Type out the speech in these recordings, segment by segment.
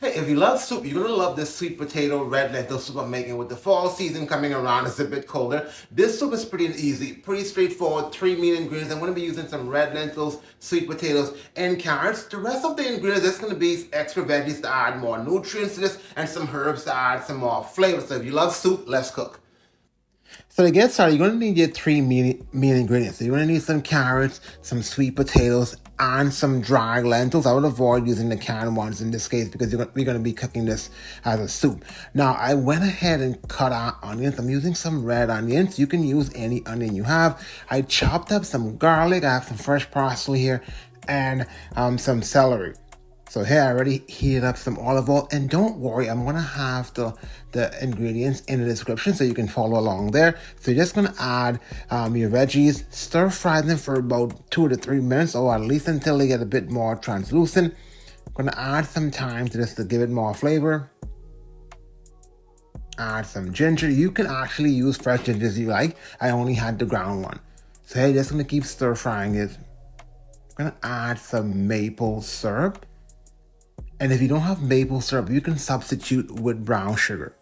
Hey, if you love soup, you're gonna love this sweet potato red lentil soup I'm making. With the fall season coming around, it's a bit colder. This soup is pretty easy, pretty straightforward. 3 main ingredients. I'm gonna be using some red lentils, sweet potatoes, and carrots. The rest of the ingredients, there's gonna be extra veggies to add more nutrients to this, and some herbs to add some more flavor. So if you love soup, let's cook. So to get started, you're going to need your three main ingredients. So you're going to need some carrots, some sweet potatoes, and some dried lentils. I would avoid using the canned ones in this case because we're going to be cooking this as a soup. Now, I went ahead and cut out onions. I'm using some red onions. You can use any onion you have. I chopped up some garlic. I have some fresh parsley here and some celery. So here I already heated up some olive oil, and don't worry, I'm gonna have the ingredients in the description so you can follow along there. So you're just gonna add your veggies, stir fry them for about 2 to 3 minutes, or at least until they get a bit more translucent. I'm gonna add some thyme to this to give it more flavor. Add some ginger. You can actually use fresh ginger if you like. I only had the ground one. So here, just gonna keep stir frying it. I'm gonna add some maple syrup. And if you don't have maple syrup, you can substitute with brown sugar.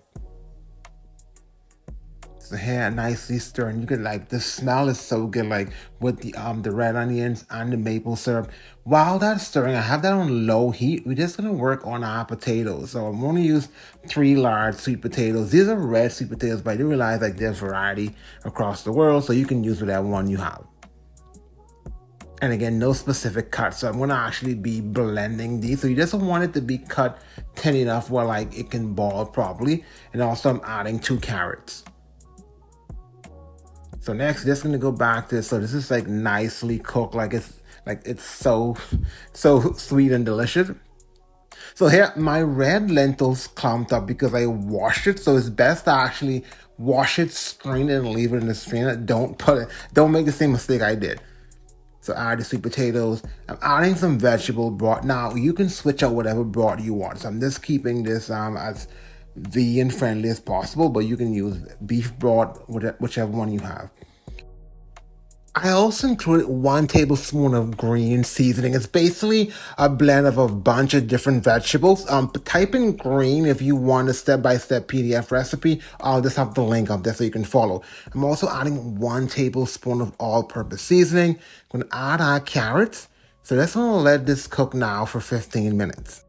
So here, nicely stirring. You can the smell is so good, like with the red onions and the maple syrup. While that's stirring, I have that on low heat. We're just gonna work on our potatoes. So I'm gonna use 3 large sweet potatoes. These are red sweet potatoes, but I do realize there's variety across the world, so you can use whatever one you have. And again, no specific cut. So I'm gonna actually be blending these. So you just want it to be cut thin enough where it can boil properly. And also I'm adding 2 carrots. So next, just gonna go back to this. So this is nicely cooked, it's so sweet and delicious. So here, my red lentils clumped up because I washed it. So it's best to actually wash it, strain it, and leave it in the strainer. Don't make the same mistake I did. So add the sweet potatoes. I'm adding some vegetable broth. Now you can switch out whatever broth you want. So I'm just keeping this as vegan friendly as possible, but you can use beef broth, whichever one you have. I also included 1 tablespoon of green seasoning. It's basically a blend of a bunch of different vegetables. Type in green if you want a step-by-step PDF recipe. I'll just have the link up there so you can follow. I'm also adding 1 tablespoon of all-purpose seasoning. I'm going to add our carrots. So let's gonna let this cook now for 15 minutes.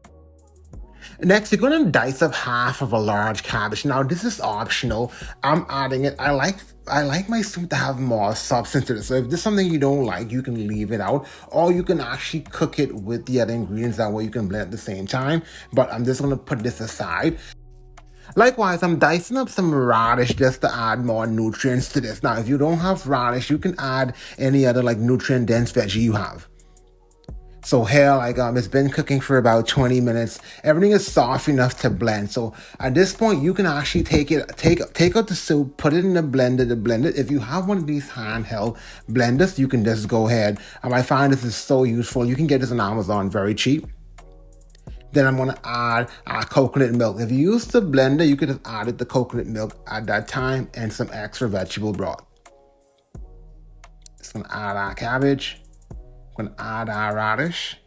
Next, you're gonna dice up half of a large cabbage. Now, this is optional. I'm adding it. I like my soup to have more substance to it. So if there's something you don't like, you can leave it out, or you can actually cook it with the other ingredients. That way you can blend at the same time. But I'm just gonna put this aside. Likewise, I'm dicing up some radish just to add more nutrients to this. Now, if you don't have radish, you can add any other nutrient-dense veggie you have. So here, it's been cooking for about 20 minutes. Everything is soft enough to blend. So at this point, you can actually take out the soup, put it in the blender to blend it. If you have one of these handheld blenders, you can just go ahead. I find this is so useful. You can get this on Amazon very cheap. Then I'm gonna add our coconut milk. If you use the blender, you could have added the coconut milk at that time and some extra vegetable broth. Just gonna add our cabbage. I'm gonna add our radish.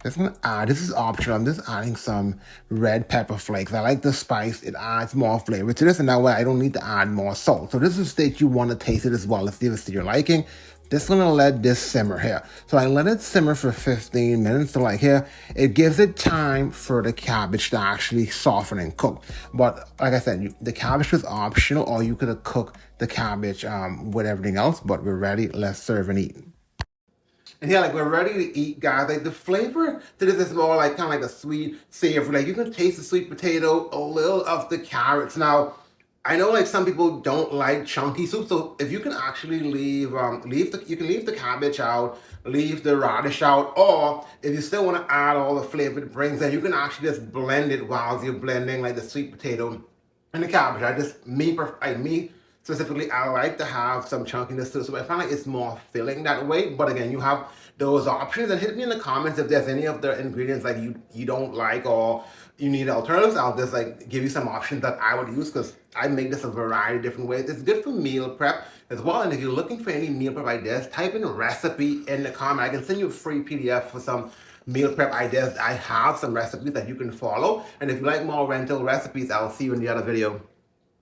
This is optional. I'm just adding some red pepper flakes. I like the spice. It adds more flavor to this, and that way I don't need to add more salt. So this is the stage you want to taste it as well. Let's see if it's to your liking. Just gonna let this simmer here. So I let it simmer for 15 minutes. So here, it gives it time for the cabbage to actually soften and cook. But like I said, the cabbage was optional, or you could have cooked the cabbage with everything else. But we're ready. Let's serve and eat. And yeah, we're ready to eat, guys. The flavor to this is more kind of like a sweet savory. You can taste the sweet potato, a little of the carrots. Now, I know some people don't like chunky soup, so if you can actually you can leave the cabbage out, leave the radish out, or if you still want to add all the flavor it brings, then you can actually just blend it while you're blending the sweet potato and the cabbage. Me specifically, I like to have some chunkiness to it, so I find it's more filling that way. But again, you have those options, and hit me in the comments if there's any of the ingredients you don't like or you need alternatives. I'll just give you some options that I would use, because I make this a variety of different ways. It's good for meal prep as well. And if you're looking for any meal prep ideas, type in recipe in the comment. I can send you a free PDF for some meal prep ideas, I have some recipes that you can follow. And if you like more lentil recipes, I'll see you in the other video.